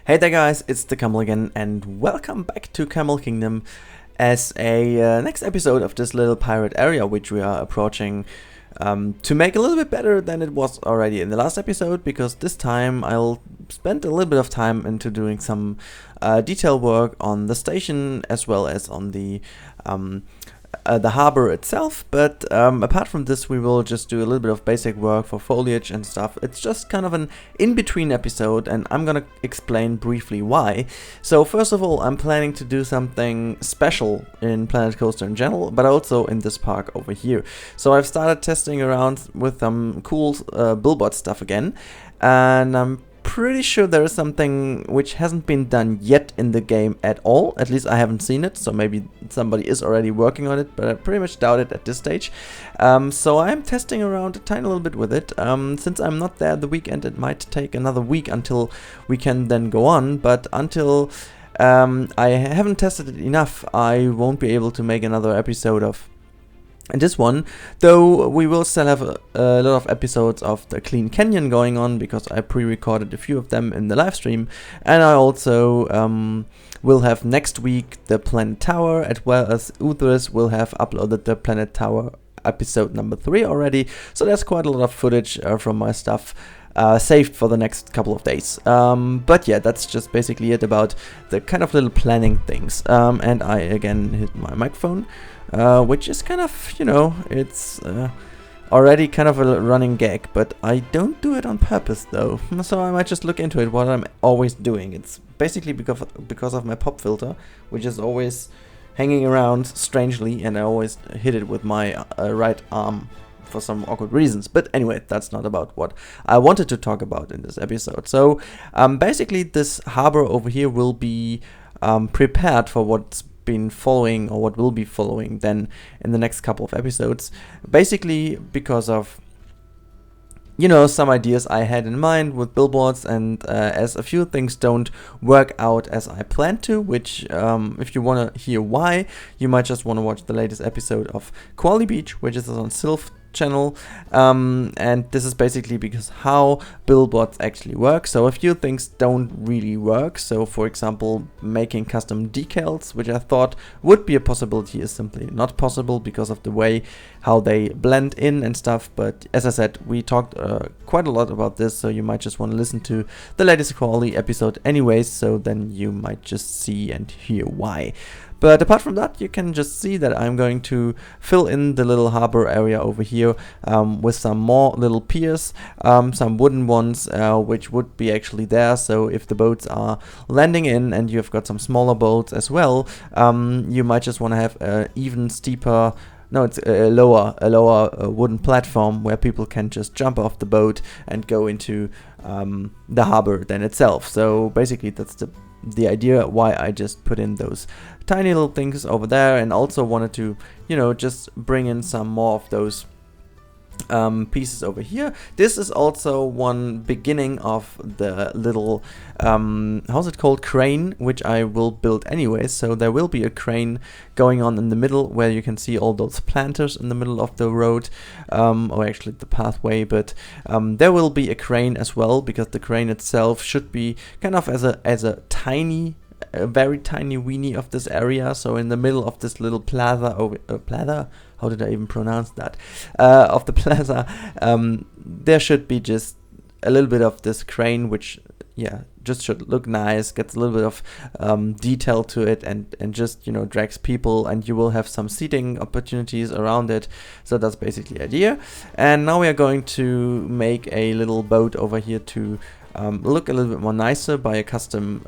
Hey there guys, it's the Camel again and welcome back to Camel Kingdom as a next episode of this little pirate area which we are approaching to make a little bit better than it was already in the last episode, because this time I'll spend a little bit of time into doing some detail work on the station as well as on the harbor itself, but apart from this we will just do a little bit of basic work for foliage and stuff. It's just kind of an in-between episode and I'm gonna explain briefly why. So first of all, I'm planning to do something special in Planet Coaster in general, but also in this park over here. So I've started testing around with some cool Billboard stuff again, and I'm pretty sure there is something which hasn't been done yet in the game at all. At least I haven't seen it, so maybe somebody is already working on it, but I pretty much doubt it at this stage. So I'm testing around a tiny little bit with it. Since I'm not there the weekend, it might take another week until we can then go on, but until I haven't tested it enough, I won't be able to make another episode of this one, though we will still have a lot of episodes of the Clean Canyon going on, because I pre-recorded a few of them in the live stream, and I also will have next week the Planet Tower, as well as Uthris will have uploaded the Planet Tower episode number 3 already, so there's quite a lot of footage from my stuff saved for the next couple of days. But yeah, that's just basically it about the kind of little planning things. And I again hit my microphone, which is kind of, you know, it's already kind of a running gag, but I don't do it on purpose though. So I might just look into it, what I'm always doing. It's basically because of my pop filter, which is always hanging around strangely, and I always hit it with my right arm for some awkward reasons. But anyway, that's not about what I wanted to talk about in this episode. So basically this harbor over here will be prepared for what's been following, or what will be following then in the next couple of episodes, basically because of, you know, some ideas I had in mind with billboards, and as a few things don't work out as I planned to, which if you want to hear why, you might just want to watch the latest episode of Koali Beach, which is on Sylph channel, and this is basically because how billboards actually work. So a few things don't really work. So for example, making custom decals, which I thought would be a possibility, is simply not possible because of the way how they blend in and stuff. But as I said, we talked quite a lot about this, so you might just want to listen to the latest Koali episode anyways, so then you might just see and hear why. But apart from that, you can just see that I'm going to fill in the little harbor area over here with some more little piers, some wooden ones, which would be actually there. So if the boats are landing in and you've got some smaller boats as well, you might just want to have an even steeper, no, it's a lower wooden platform where people can just jump off the boat and go into the harbor then itself. So basically that's the idea why I just put in those tiny little things over there, and also wanted to, you know, just bring in some more of those pieces over here. This is also one beginning of the little how's it called, crane, which I will build anyway. So there will be a crane going on in the middle where you can see all those planters in the middle of the road, or actually the pathway, but there will be a crane as well, because the crane itself should be kind of as a tiny, a very tiny weenie of this area. So in the middle of this little plaza over plaza, how did I even pronounce that, of the plaza, there should be just a little bit of this crane, which, yeah, just should look nice, gets a little bit of detail to it, and just, you know, drags people, and you will have some seating opportunities around it. So that's basically the idea. And now we are going to make a little boat over here to look a little bit more nicer by a custom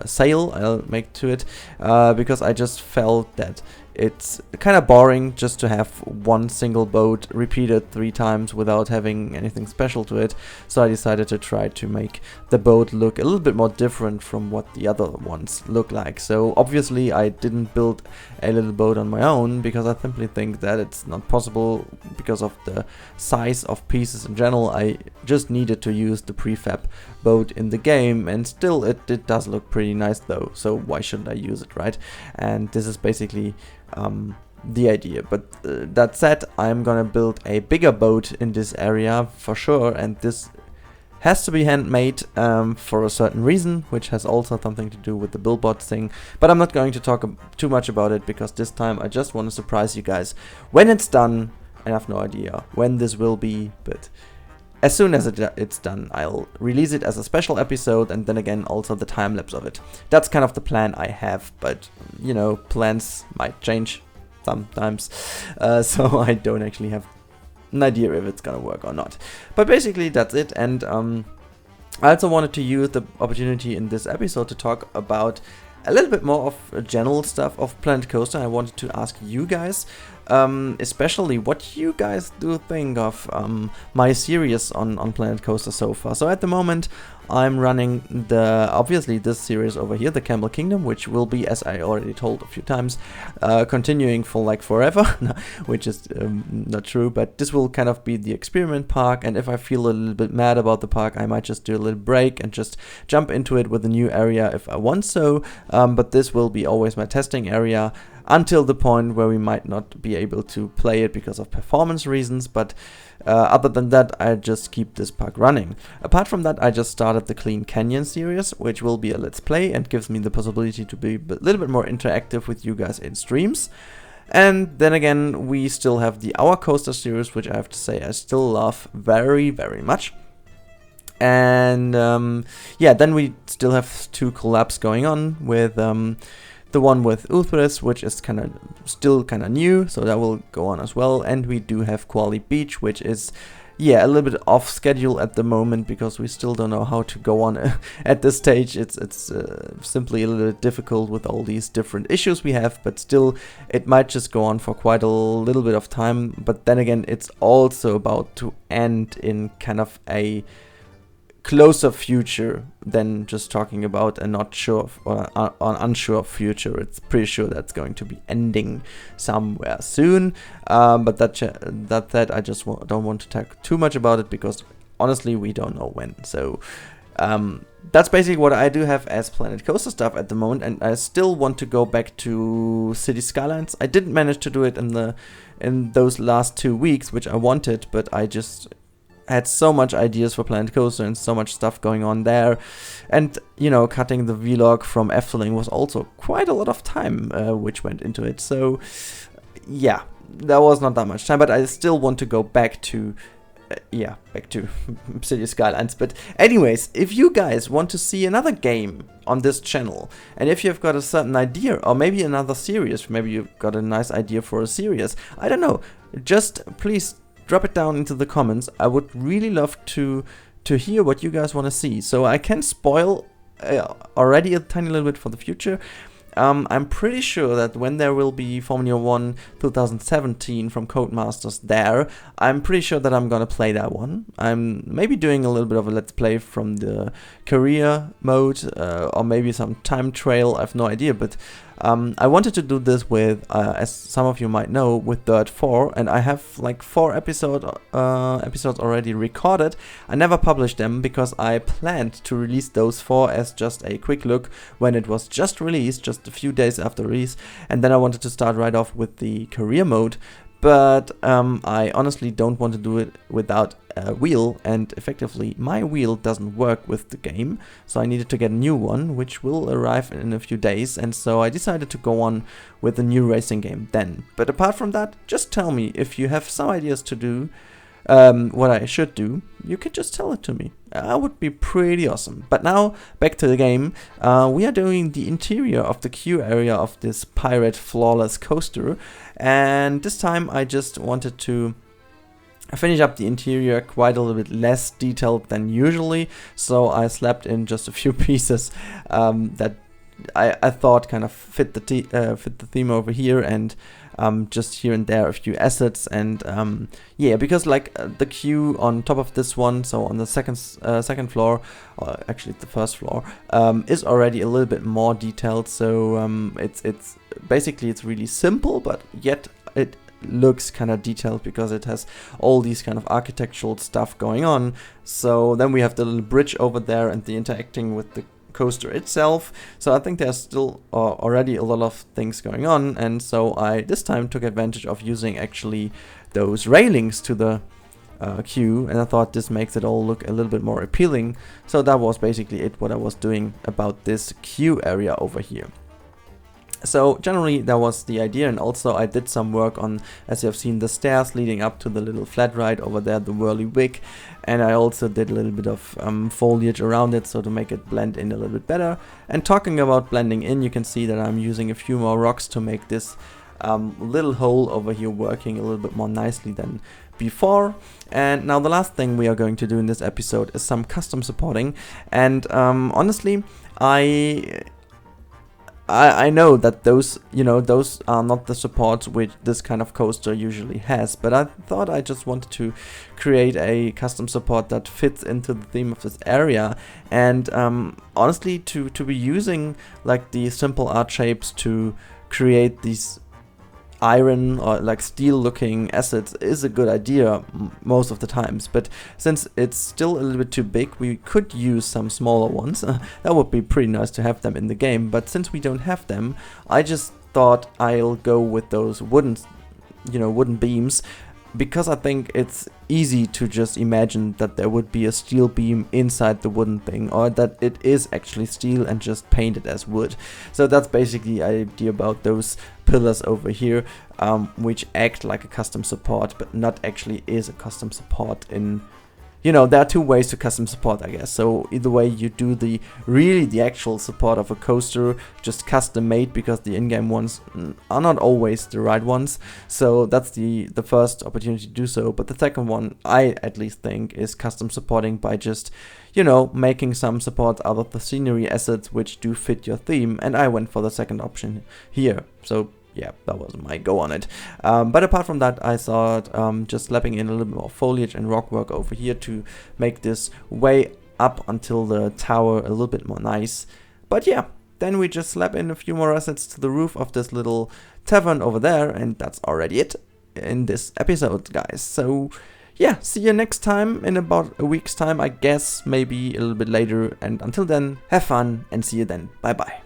sail I'll make to it, because I just felt that it's kind of boring just to have one single boat repeated 3 times without having anything special to it. So I decided to try to make the boat look a little bit more different from what the other ones look like. So obviously I didn't build a little boat on my own, because I simply think that it's not possible because of the size of pieces in general. I just needed to use the prefab boat in the game, and still it does look pretty nice though, so why shouldn't I use it, right? And this is basically the idea. But that said, I'm gonna build a bigger boat in this area for sure, and this has to be handmade for a certain reason, which has also something to do with the Billboard thing. But I'm not going to talk too much about it, because this time I just want to surprise you guys when it's done. I have no idea when this will be, but as soon as it's done, I'll release it as a special episode, and then again also the time-lapse of it. That's kind of the plan I have, but you know, plans might change sometimes, so I don't actually have an idea if it's gonna work or not. But basically that's it, and I also wanted to use the opportunity in this episode to talk about a little bit more of general stuff of Planet Coaster. I wanted to ask you guys, especially what you guys do think of my series on Planet Coaster so far. So at the moment, I'm running obviously this series over here, the Camel Kingdom, which will be, as I already told a few times, continuing for like forever, which is not true, but this will kind of be the experiment park, and if I feel a little bit mad about the park, I might just do a little break and just jump into it with a new area if I want so, but this will be always my testing area until the point where we might not be able to play it because of performance reasons, but other than that, I just keep this park running. Apart from that, I just started the Clean Canyon series, which will be a let's play and gives me the possibility to be a little bit more interactive with you guys in streams. And then again, we still have the Our Coaster series, which I have to say I still love very, very much. And yeah, then we still have 2 collabs going on with the one with Uthris, which is still kind of new, so that will go on as well. And we do have Quali Beach, which is, yeah, a little bit off schedule at the moment because we still don't know how to go on at this stage. It's simply a little bit difficult with all these different issues we have, but still it might just go on for quite a little bit of time. But then again, it's also about to end in kind of a closer future than just talking about a not sure or unsure future. It's pretty sure that's going to be ending somewhere soon, but that I just don't want to talk too much about it because honestly we don't know when. So that's basically what I do have as Planet Coaster stuff at the moment, and I still want to go back to City Skylines. I didn't manage to do it in those last 2 weeks, which I wanted, but I just had so much ideas for Planet Coaster and so much stuff going on there, and you know, cutting the vlog from Efteling was also quite a lot of time which went into it. So yeah, there was not that much time, but I still want to go back to back to City Skylines. But anyways, if you guys want to see another game on this channel, and if you've got a certain idea, or maybe another series, maybe you've got a nice idea for a series, I don't know, just please drop it down into the comments. I would really love to hear what you guys want to see. So I can spoil already a tiny little bit for the future. I'm pretty sure that when there will be Formula 1 2017 from Codemasters there, I'm pretty sure that I'm gonna play that one. I'm maybe doing a little bit of a let's play from the career mode, or maybe some time trial, I have no idea, but I wanted to do this with, as some of you might know, with Dirt 4, and I have like 4 episodes already recorded. I never published them because I planned to release those 4 as just a quick look when it was just released, just a few days after release, and then I wanted to start right off with the career mode. But I honestly don't want to do it without a wheel, and effectively my wheel doesn't work with the game, so I needed to get a new one, which will arrive in a few days, and so I decided to go on with a new racing game then. But apart from that, just tell me if you have some ideas to do, what I should do. You can just tell it to me. That would be pretty awesome. But now, back to the game. We are doing the interior of the queue area of this Pirate Flawless coaster, and this time I just wanted to finish up the interior quite a little bit less detailed than usually, so I slapped in just a few pieces that I thought kind of fit the theme over here, and just here and there a few assets, and yeah, because like the queue on top of this one, so on the second floor, or actually the first floor, is already a little bit more detailed. So it's basically it's really simple, but yet it looks kind of detailed because it has all these kind of architectural stuff going on. So then we have the little bridge over there and the interacting with the coaster itself. So I think there's still already a lot of things going on, and so I this time took advantage of using actually those railings to the queue, and I thought this makes it all look a little bit more appealing. So that was basically it, what I was doing about this queue area over here. So generally that was the idea, and also I did some work on, as you have seen, the stairs leading up to the little flat ride over there, the whirly wig, and I also did a little bit of foliage around it, so to make it blend in a little bit better. And talking about blending in, you can see that I'm using a few more rocks to make this little hole over here working a little bit more nicely than before. And now the last thing we are going to do in this episode is some custom supporting, and honestly, I know that those are not the supports which this kind of coaster usually has, but I thought I just wanted to create a custom support that fits into the theme of this area, and honestly, to be using like the simple art shapes to create these iron or like steel looking assets is a good idea most of the times, but since it's still a little bit too big, we could use some smaller ones. That would be pretty nice to have them in the game, but since we don't have them, I just thought I'll go with those wooden beams, because I think it's easy to just imagine that there would be a steel beam inside the wooden thing, or that it is actually steel and just painted as wood. So that's basically the idea about those pillars over here, which act like a custom support, but not actually is a custom support in... there are two ways to custom support, I guess. So either way, you do the actual support of a coaster, just custom made, because the in-game ones are not always the right ones. So that's the first opportunity to do so. But the second one, I at least think, is custom supporting by just, making some support out of the scenery assets which do fit your theme. And I went for the second option here. So yeah, that was my go on it. But apart from that, I thought just slapping in a little bit more foliage and rock work over here to make this way up until the tower a little bit more nice. But yeah, then we just slap in a few more assets to the roof of this little tavern over there, and that's already it in this episode, guys. So yeah, see you next time in about a week's time, I guess, maybe a little bit later. And until then, have fun and see you then. Bye bye.